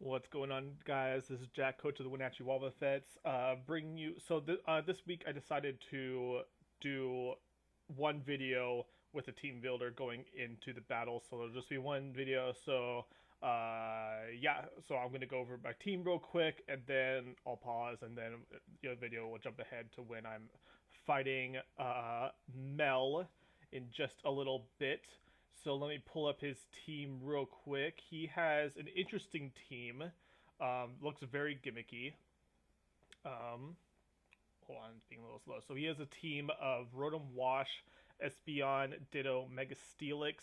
What's going on, guys? This is Jack, coach of the Wenatchee Wobbuffets. Bringing you. This week I decided to do one video with a team builder going into the battle. So there'll just be one video. Yeah. So I'm gonna go over my team real quick, and then I'll pause, and then the video will jump ahead to when I'm fighting Mel in just a little bit. So let me pull up his team real quick. He has an interesting team. Looks very gimmicky. Um, Hold on, it's being a little slow. So he has a team of Rotom Wash, Espeon, Ditto, Mega Steelix,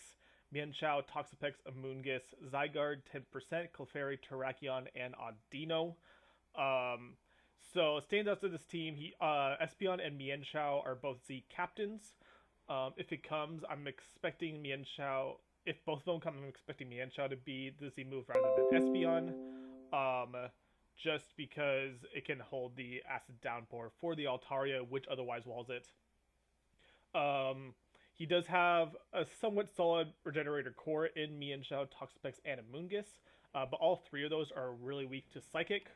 Mienshao, Toxapex, Amoonguss, Zygarde, 10%, Clefairy, Terrakion, and Audino. Um, so standouts to this team, Espeon and Mienshao are both Z captains. If it comes, I'm expecting Mienshao. If both of them come, I'm expecting Mienshao to be the Z move rather than Espeon. Um, just because it can hold the Acid Downpour for the Altaria, which otherwise walls it. He does have a somewhat solid Regenerator core in Mienshao, Toxapex, and Amoonguss, but all three of those are really weak to Psychic.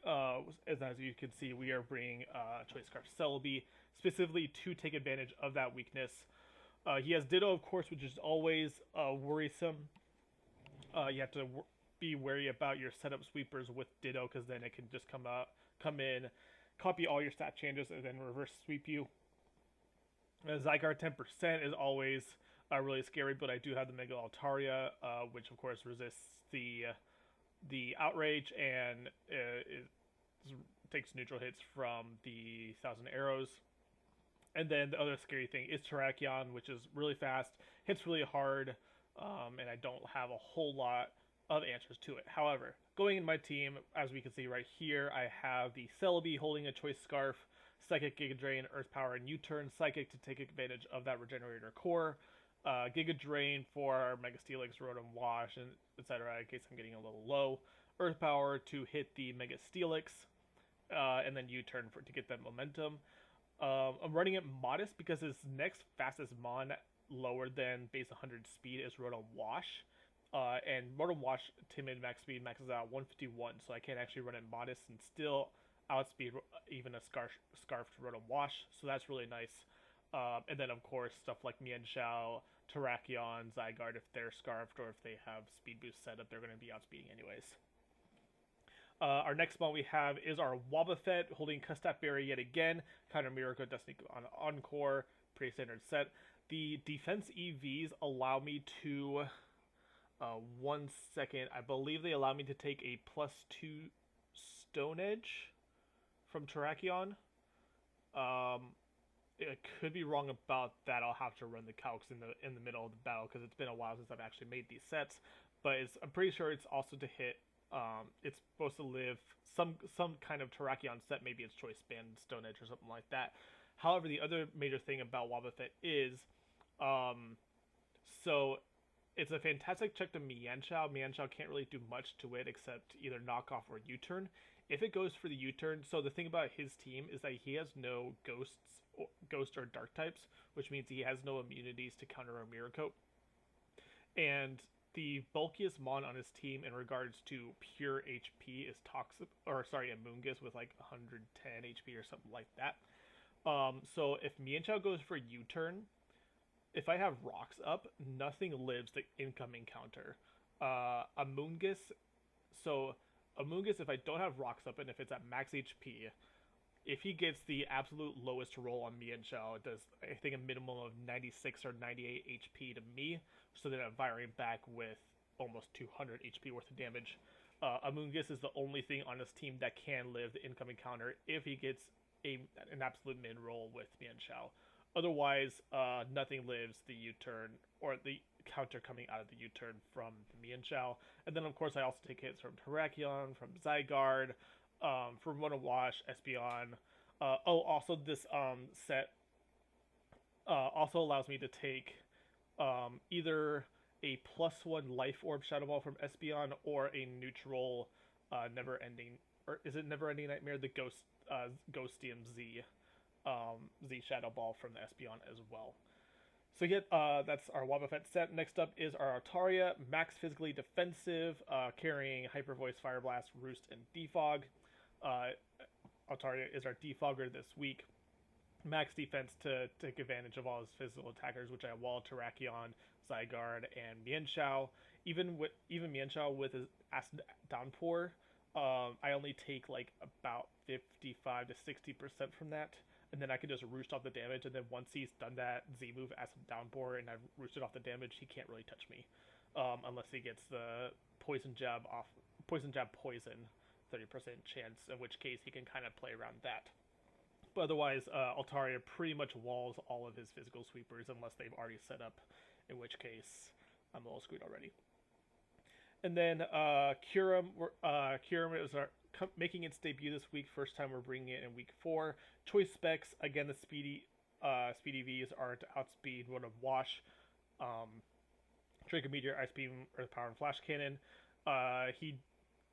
As you can see, we are bringing Choice Scarf Celebi specifically to take advantage of that weakness. He has Ditto, of course, which is always worrisome. You have to be wary about your setup sweepers with Ditto, because then it can just come in, copy all your stat changes, and then reverse sweep you. Zygarde 10% is always really scary, but I do have the Mega Altaria, which of course resists the Outrage and it takes neutral hits from the 1,000 Arrows. And then the other scary thing is Terrakion, which is really fast, hits really hard, and I don't have a whole lot of answers to it. However, going in my team, as we can see right here, I have the Celebi holding a Choice Scarf, Psychic, Giga Drain, Earth Power, and U-Turn Psychic to take advantage of that Regenerator core. Giga Drain for Mega Steelix, Rotom Wash, and etc. in case I'm getting a little low. Earth Power to hit the Mega Steelix, and then U-Turn to get that momentum. I'm running it modest because his next fastest mon lower than base 100 speed is Rotom Wash. And Rotom Wash timid max speed maxes out 151, so I can't actually run it modest and still outspeed even a scarfed Rotom Wash, so that's really nice. And then of course stuff like Mienshao, Terrakion, Zygarde, if they're scarfed or if they have speed boost set up, they're going to be outspeeding anyways. Our next one we have is our Wobbuffet holding Custap Berry yet again. Kind of Miracle Destiny on Encore, pretty standard set. The defense EVs allow me to, 1 second, I believe they allow me to take a +2 Stone Edge from Terrakion. I could be wrong about that. I'll have to run the calcs in the middle of the battle because it's been a while since I've actually made these sets. But I'm pretty sure it's also to hit. It's supposed to live some kind of Terrakion set. Maybe it's Choice Band, Stone Edge, or something like that. However, the other major thing about Wobbuffet is, so it's a fantastic check to Mienshao. Mienshao can't really do much to it except either knock off or U-turn. If it goes for the U-turn, so the thing about his team is that he has no ghost or dark types, which means he has no immunities to counter a Miracle. And the bulkiest mon on his team in regards to pure HP is Amoonguss with like 110 HP or something like that. So if Mienshao goes for U-turn, if I have rocks up, nothing lives the incoming counter. Amoonguss, if I don't have rocks up and if it's at max HP, if he gets the absolute lowest roll on Mienshao, it does, I think, a minimum of 96 or 98 HP to me, so then I'm firing back with almost 200 HP worth of damage. Amoonguss is the only thing on his team that can live the incoming counter if he gets an absolute min roll with Mienshao. Otherwise, nothing lives the U-turn or the counter coming out of the U-turn from the Mienshao. And then, of course, I also take hits from Terrakion, from Zygarde, from Rotom Wash, Espeon. Also this set also allows me to take either a +1 Life Orb Shadow Ball from Espeon or a neutral Never Ending, or is it Never Ending Nightmare? The Ghostium Z Shadow Ball from the Espeon as well. So yeah, that's our Wobbuffet set. Next up is our Altaria, max physically defensive, carrying Hyper Voice, Fire Blast, Roost, and Defog. Uh, Altaria is our defogger this week. Max defense to take advantage of all his physical attackers, which I have Wall, Terrakion, Zygarde, and Mienshao. Even Mienshao with his Acid Downpour, I only take like about 55 to 60% from that, and then I can just roost off the damage. And then once he's done that Z move, Acid Downpour, and I've roosted off the damage, he can't really touch me, unless he gets the Poison Jab off, Poison Jab Poison, 30% chance, in which case he can kind of play around that. But otherwise, Altaria pretty much walls all of his physical sweepers unless they've already set up, in which case I'm a little screwed already. And then Kyurem, is making its debut this week. First time we're bringing it in week 4. Choice specs, again, the speedy Vs are to outspeed Road of Wash, Draco Meteor, Ice Beam, Earth Power, and Flash Cannon.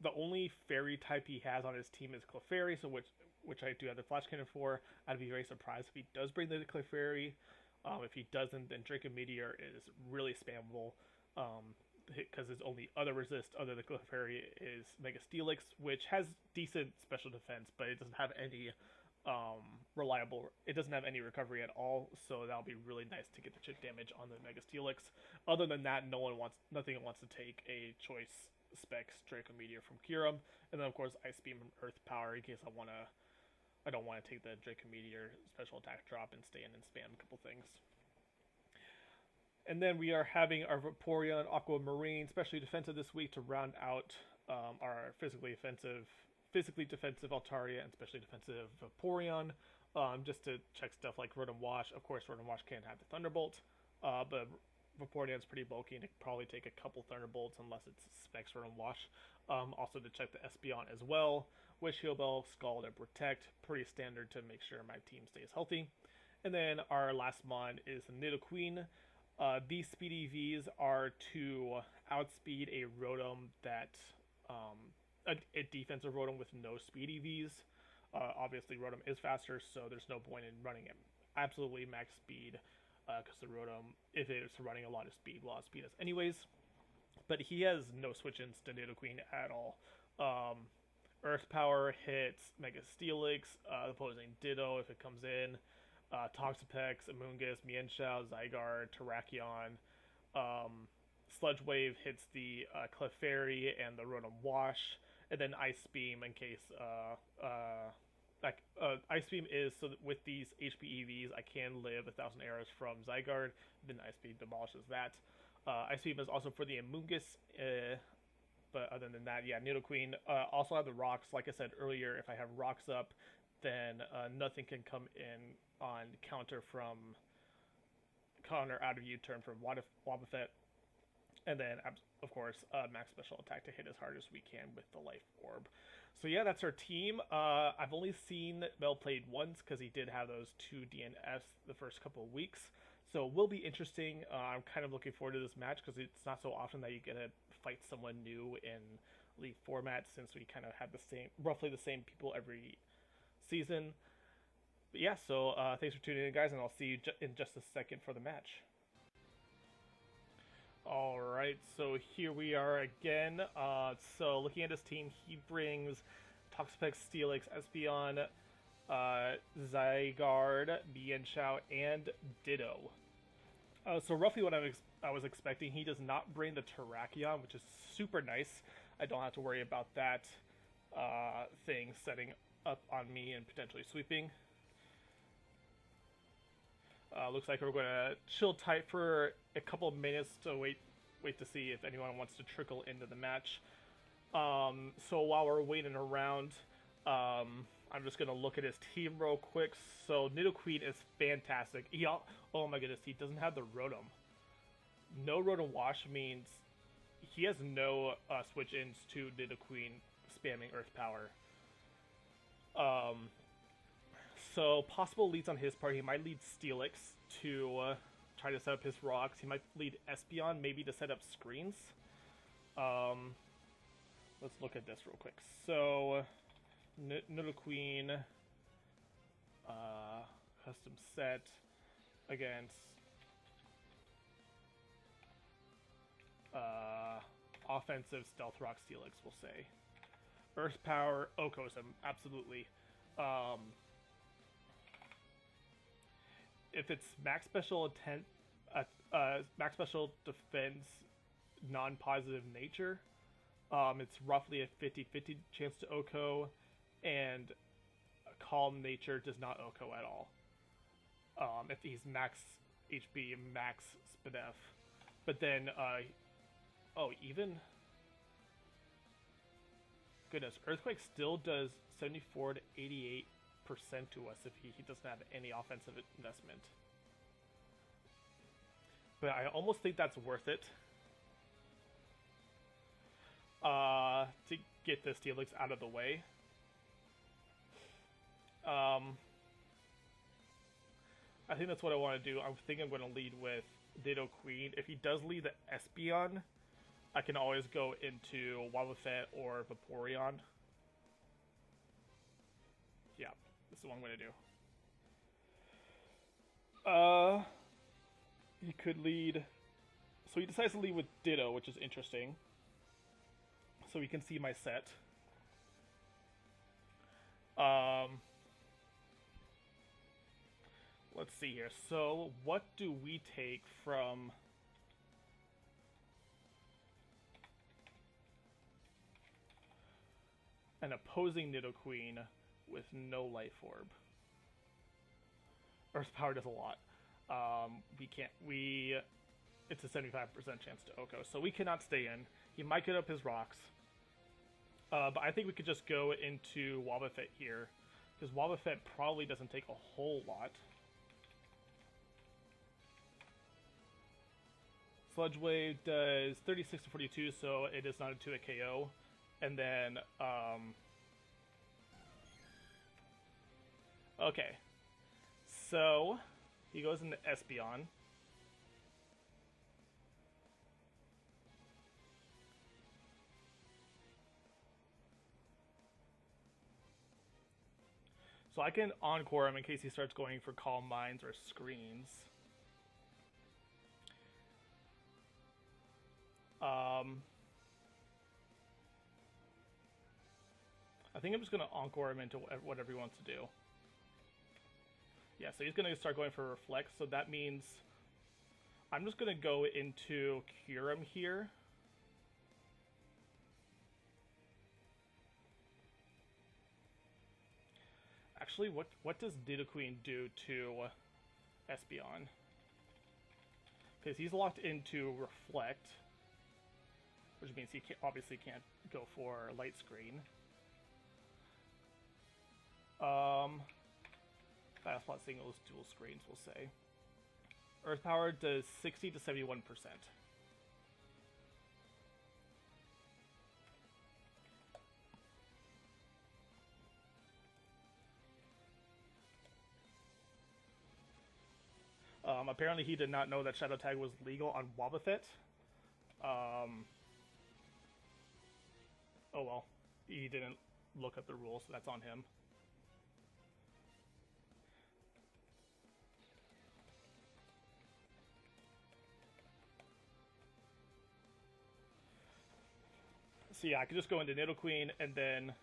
The only fairy type he has on his team is Clefairy, so which I do have the Flash Cannon for. I'd be very surprised if he does bring the Clefairy. If he doesn't, then Draco Meteor is really spammable, because his only other resist other than Clefairy is Mega Steelix, which has decent special defense, but it doesn't have any it doesn't have any recovery at all, so that'll be really nice to get the chip damage on the Mega Steelix. Other than that, nothing wants to take a choice specs Draco Meteor from Kyurem, and then of course Ice Beam and Earth Power in case I don't want to take the Draco Meteor special attack drop and stay in and spam a couple things. And then we are having our Vaporeon, Aquamarine, especially defensive this week to round out our physically defensive Altaria and especially defensive Vaporeon, just to check stuff like Rotom Wash. Of course, Rotom Wash can't have the Thunderbolt, but Vaporeon's pretty bulky and it can probably take a couple Thunderbolts unless it's specs Rotom Wash. Also to check the Espeon as well, Wish, Heal Bell, Scald, and Protect. Pretty standard to make sure my team stays healthy. And then our last mon is the Nidoqueen. These speedy Vs are to outspeed a Rotom that a defensive Rotom with no speedy Vs. Obviously, Rotom is faster, so there's no point in running it absolutely max speed, because the Rotom, if it's running a lot of speed, will outspeed us anyways. But he has no switch-ins to Nidoqueen at all. Earth Power hits Mega Steelix, opposing Ditto if it comes in, Toxapex, Amoonguss, Mienshao, Zygarde, Terrakion. Sludge Wave hits the Clefairy and the Rotom Wash, and then Ice Beam in case Ice Beam is so that with these HP EVs I can live 1,000 arrows from Zygarde, then Ice Beam demolishes that. Ice Beam is also for the Amoonguss, but other than that, yeah, Nidoqueen. Also have the rocks. Like I said earlier, if I have rocks up, then nothing can come in on counter out of U-turn from Wobbuffet. And then, of course, max special attack to hit as hard as we can with the Life Orb. So yeah, that's our team. I've only seen Mel played once because he did have those 2 DNFs the first couple of weeks. So it will be interesting. I'm kind of looking forward to this match because it's not so often that you get to fight someone new in League format, since we kind of have roughly the same people every season. But yeah, so thanks for tuning in, guys, and I'll see you in just a second for the match. Alright, so here we are again. So looking at his team, he brings Toxapex, Steelix, Espeon, Zygarde, Mienshao, and Ditto. So roughly what I was expecting. He does not bring the Terrakion, which is super nice. I don't have to worry about that thing setting up on me and potentially sweeping. Looks like we're going to chill tight for a couple of minutes to wait to see if anyone wants to trickle into the match. So while we're waiting around, I'm just going to look at his team real quick. So Nidoqueen is fantastic. Oh my goodness, he doesn't have the Rotom. No Rotom Wash means he has no switch-ins to Nidoqueen spamming Earth Power. So possible leads on his part, he might lead Steelix to try to set up his rocks. He might lead Espeon maybe to set up screens. Let's look at this real quick. So Nidoqueen custom set against Offensive Stealth Rock Steelix, we'll say. Earth Power, Okosm, absolutely. If it's max special intent, max special defense, non-positive nature, it's roughly a 50-50 chance to OHKO, and calm nature does not OHKO at all. If he's max HP, max SPDF. But then, even... Goodness, Earthquake still does 74 to 88% to us if he doesn't have any offensive investment. But I almost think that's worth it. To get the Steelix out of the way. I think that's what I want to do. I think I'm going to lead with Ditto Queen. If he does lead the Espeon, I can always go into Wobbuffet or Vaporeon. Yeah, this is what I'm going to do. He could lead... So he decides to lead with Ditto, which is interesting. So we can see my set. Let's see here. So what do we take from... an opposing Nidoqueen with no Life Orb? Earth Power does a lot. It's a 75% chance to OHKO, so we cannot stay in. He might get up his rocks. But I think we could just go into Wobbuffet here, because Wobbuffet probably doesn't take a whole lot. Sludge Wave does 36 to 42, so it is not into a KO. And then, okay. So, he goes into Espeon. So I can Encore him in case he starts going for Calm Minds or Screens. I think I'm just going to Encore him into whatever he wants to do. Yeah, so he's going to start going for Reflect, so that means I'm just going to go into Kyurem here. Actually, what does Nidoqueen do to Espeon? Because he's locked into Reflect, which means he obviously can't go for Light Screen. Fast Plot Singles, Dual Screens, we'll say. Earth Power does 60 to 71%. Apparently he did not know that Shadow Tag was legal on Wobbuffet. Oh well, he didn't look up the rules, so that's on him. So yeah, I could just go into Nidoqueen and then...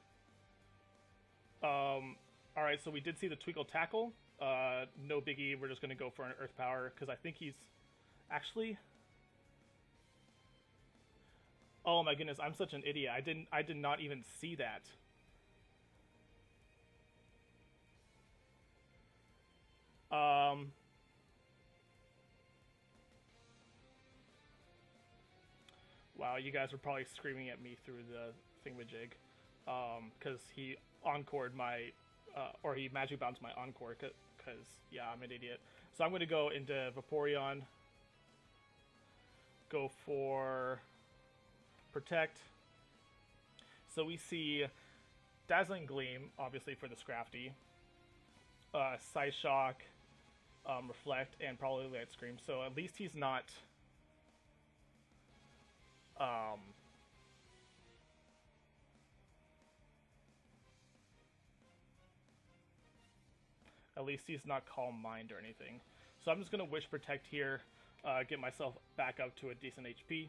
Alright, so we did see the Twinkle Tackle. No biggie, we're just going to go for an Earth Power, because I think he's... Actually... Oh my goodness, I'm such an idiot. I did not even see that. Wow, you guys were probably screaming at me through the thingamajig. Because he encored my... or he Magic Bounced my Encore, because, yeah, I'm an idiot. So I'm going to go into Vaporeon. Go for... Protect. So we see Dazzling Gleam, obviously for the Scrafty. Psyshock, Reflect, and probably Light Scream. So at least he's not... At least he's not Calm Mind or anything. So I'm just going to Wish Protect here, get myself back up to a decent HP.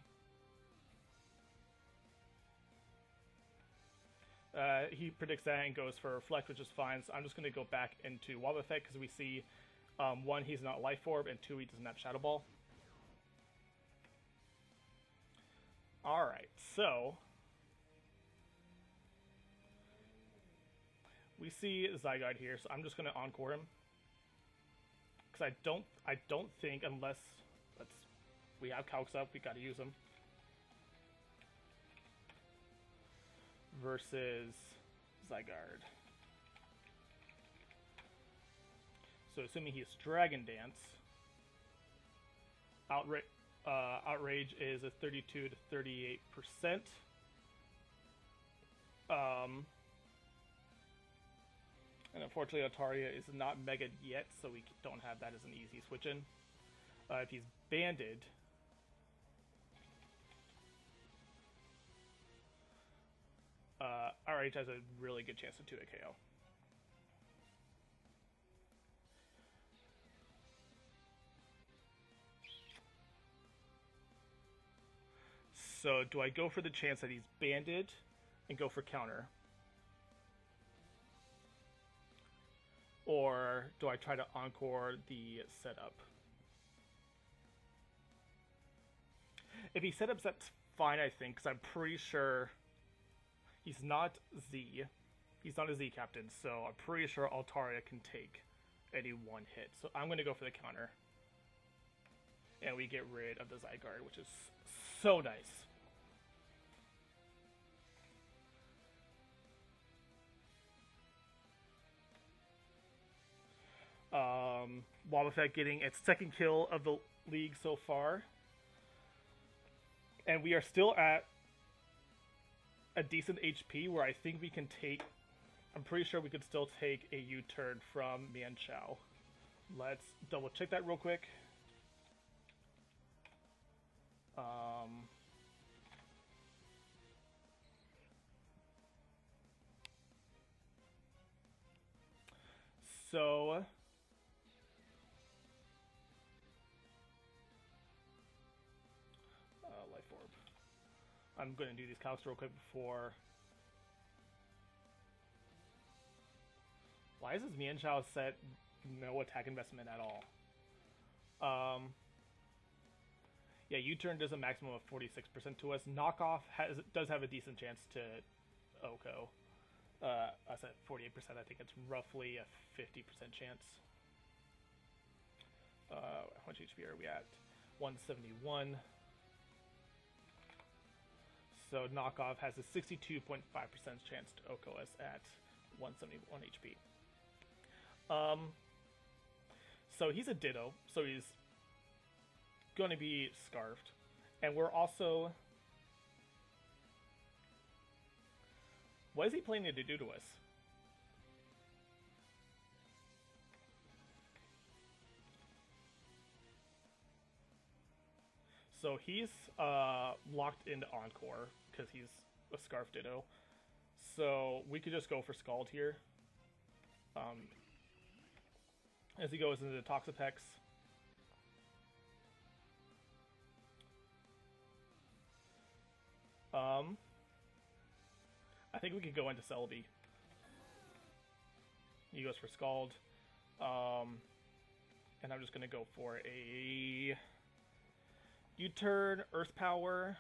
He predicts that and goes for Reflect, which is fine. So I'm just going to go back into Wobbuffet because we see, one, he's not Life Orb, and two, he doesn't have Shadow Ball. Alright, so we see Zygarde here, so I'm just going to Encore him. Because I don't think, unless we have Calcs up, we got to use him. Versus Zygarde. So assuming he's Dragon Dance, Outrage is a 32 to 38%. And unfortunately, Altaria is not Mega yet, so we don't have that as an easy switch in. If he's Banded, RH has a really good chance to 2-hit KO. So do I go for the chance that he's Banded and go for counter? Or do I try to Encore the setup? If he setups, that's fine, I think, because I'm pretty sure he's not Z. He's not a Z captain, so I'm pretty sure Altaria can take any one hit. So I'm going to go for the counter. And we get rid of the Zygarde, which is so nice. Wobbuffet getting its second kill of the league so far. And we are still at a decent HP where I think we can take... I'm pretty sure we could still take a U-turn from Mienshao. Let's double check that real quick. So... Life Orb. I'm going to do these calcs real quick before... Why is this Mienshao set no attack investment at all? Yeah, U-turn does a maximum of 46% to us. Knockoff does have a decent chance to OHKO. I said 48%. I think it's roughly a 50% chance. How much HP are we at? 171. So knockoff has a 62.5% chance to OHKO us at 171 HP. So he's a Ditto, so he's going to be Scarfed. And we're also... What is he planning to do to us? So he's locked into Encore, because he's a Scarf Ditto. So we could just go for Scald here. As he goes into the Toxapex. I think we could go into Celebi. He goes for Scald. And I'm just going to go for a U-turn, Earth Power.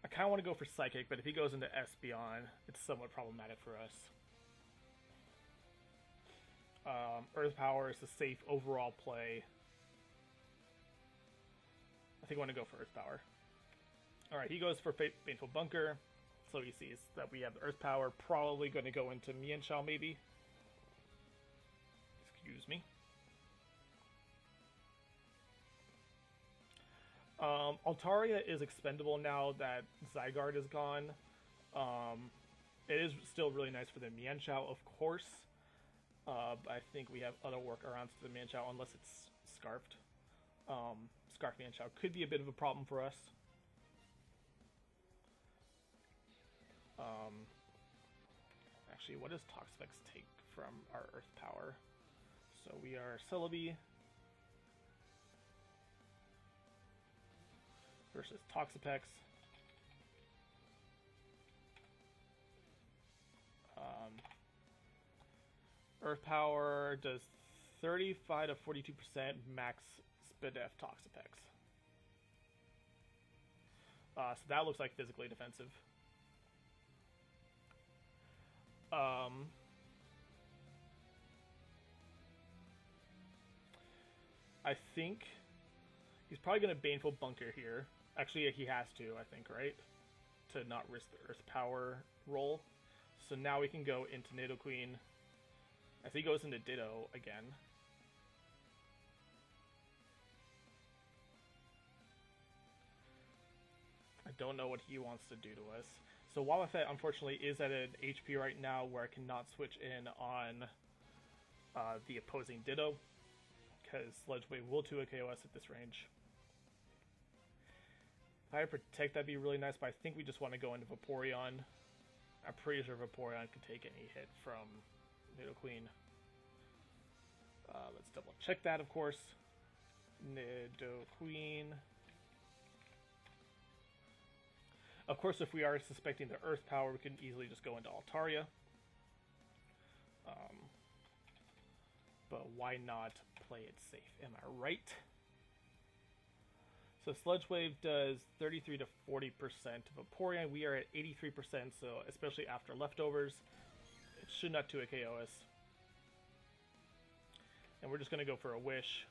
I kind of want to go for Psychic, but if he goes into Espeon, it's somewhat problematic for us. Earth Power is a safe overall play. I think I want to go for Earth Power. Alright, he goes for Baneful Bunker. So he sees that we have Earth Power. Probably going to go into Mienshao, maybe. Excuse me. Altaria is expendable now that Zygarde is gone. It is still really nice for the Mienshao, of course. But I think we have other workarounds to the Mienshao, unless it's Scarfed. Scarf Mienshao could be a bit of a problem for us. Actually, what does Toxapex take from our Earth Power? So we are Celebi. versus Toxapex. Earth Power does 35 to 42% max SPDF Toxapex. So that looks like physically defensive. I think he's probably going to Baneful Bunker here. Actually, he has to, I think, right? To not risk the Earth Power roll. So now we can go into Nidoqueen. As he goes into Ditto again. I don't know what he wants to do to us. So Wobbuffet, unfortunately, is at an HP right now where I cannot switch in on the opposing Ditto, because Sludge Wave will 2 KOS at this range. If I had Protect, that'd be really nice, but I think we just want to go into Vaporeon. I'm pretty sure Vaporeon could take any hit from Nidoqueen. Let's double check that, of course. Nidoqueen. Of course, if we are suspecting the Earth Power, we can easily just go into Altaria. But why not play it safe? Am I right? So Sludge Wave does 33 to 40% of Vaporeon. We are at 83%, so especially after leftovers, it should not 2 KOS. And we're just going to go for a Wish.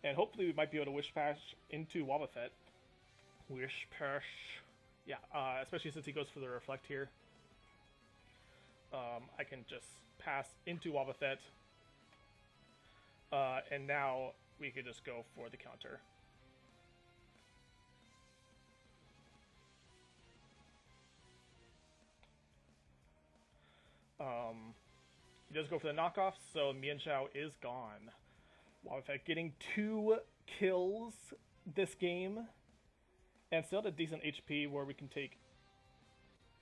And hopefully we might be able to Wish Pass into Wobbuffet. Wish Pass. Yeah, especially since he goes for the Reflect here. I can just pass into Wobbuffet. And now we could just go for the counter. He does go for the knockoff, so Mienshao is gone. Wobbuffet getting 2 kills this game. And still at a decent HP where we can take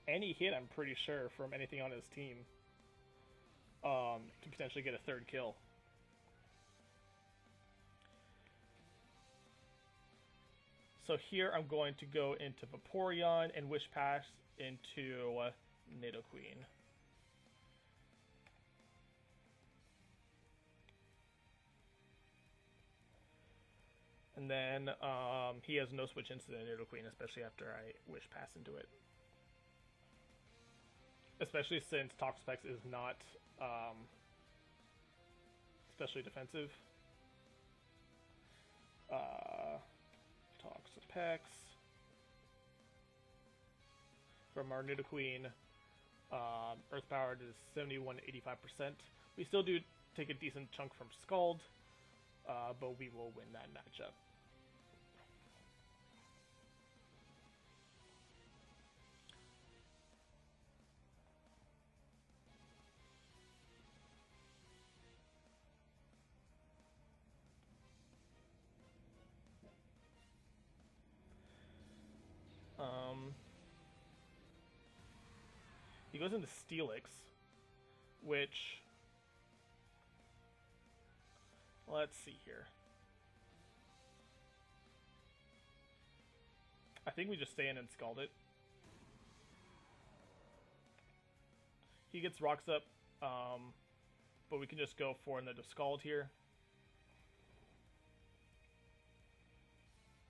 any hit, I'm pretty sure, from anything on his team. To potentially get a 3rd kill. So here I'm going to go into Vaporeon and Wish Pass into Nidoqueen. And then he has no switch into the Nidoqueen, especially after I Wish Pass into it. Especially since Toxapex is not especially defensive. Toxapex from our Nidoqueen. Earth Powered is 71 to 85%. We still do take a decent chunk from Scald, but we will win that matchup. He goes into Steelix, which, let's see here. I think we just stay in and Scald it. He gets Rocks up, but we can just go for another Scald here.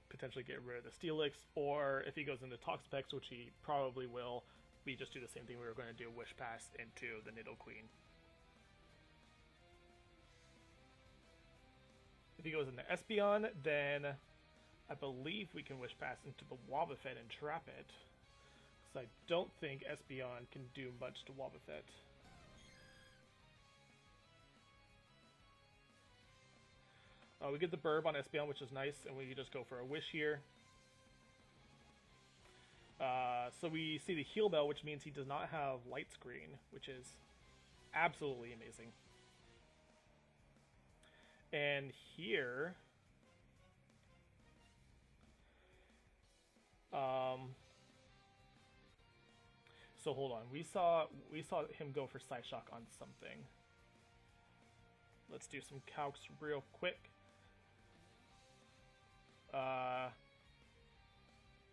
Potentially get rid of the Steelix, or if he goes into Toxapex, which he probably will, we just do the same thing we were going to do, Wish Pass into the Nidoqueen. If he goes into Espeon, then I believe we can Wish Pass into the Wobbuffet and trap it. Because I don't think Espeon can do much to Wobbuffet. We get the Burb on Espeon, which is nice, and we can just go for a Wish here. So we see the Heal Bell, which means he does not have Light Screen, which is absolutely amazing. And here, so hold on, we saw him go for Psyshock on something. Let's do some calcs real quick.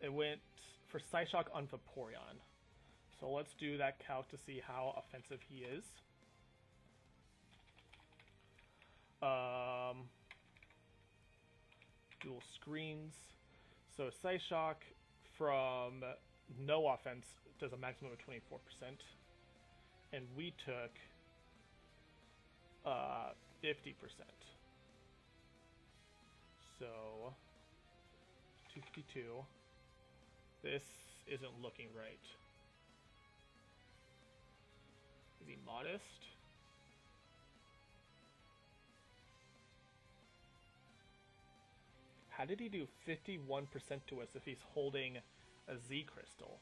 It went for Psyshock on Vaporeon. So let's do that calc to see how offensive he is. Dual screens. So Psyshock from no offense does a maximum of 24%. And we took 50%. So 252. This isn't looking right. Is he modest? How did he do 51% to us if he's holding a Z crystal?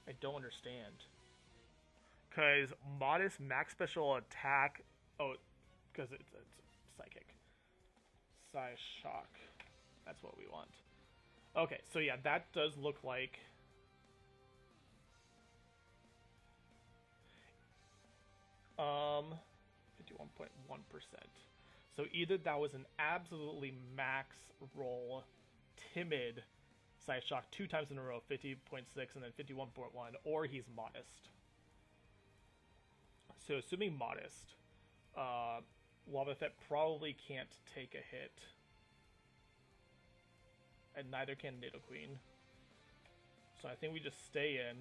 I don't understand. Because modest max special attack. Oh, because it's psychic. Psyshock. That's what we want. Okay, so yeah, that does look like. Um, 51.1%. So either that was an absolutely max roll, timid Psyshock 2 times in a row, 50.6 and then 51.1, or he's modest. So assuming modest, Wobbuffet probably can't take a hit. And neither can Nidoqueen. So I think we just stay in.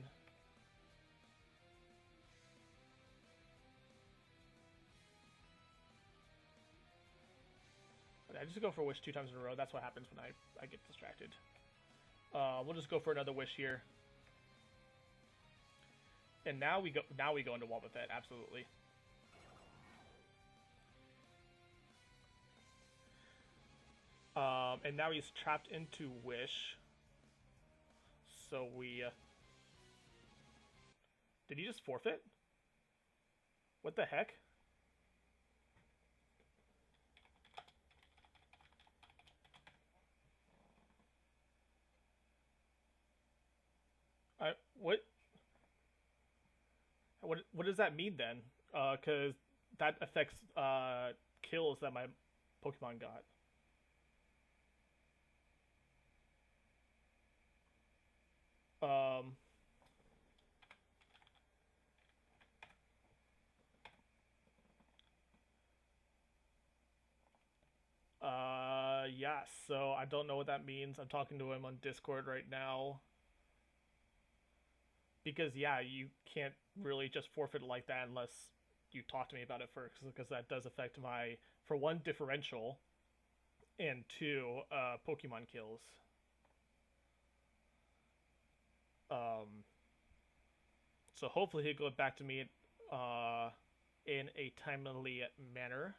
I just go for Wish 2 times in a row. That's what happens when I get distracted. We'll just go for another Wish here. And now we go into Wobbuffet, absolutely. And now he's trapped into Wish. So we... Did he just forfeit? What the heck? What does that mean then? Because that affects kills that my Pokemon got. Yeah, so I don't know what that means. I'm talking to him on Discord right now. Because, yeah, you can't really just forfeit like that unless you talk to me about it first, because that does affect my, for one, differential, and two, Pokemon kills. So hopefully he'll go back to me in a timely manner.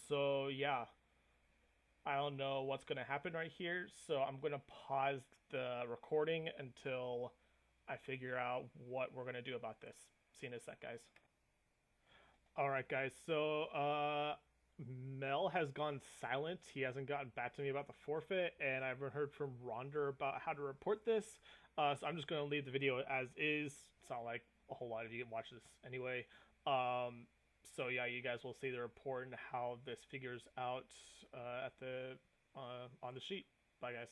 So yeah, I don't know what's gonna happen right here, so I'm gonna pause the recording until I figure out what we're gonna do about this. See you in a sec, guys. Alright, guys, so Mel has gone silent. He hasn't gotten back to me about the forfeit, and I haven't heard from Ronder about how to report this. So I'm just gonna leave the video as is. It's not like a whole lot of you can watch this anyway. So yeah, you guys will see the report and how this figures out at the on the sheet. Bye, guys.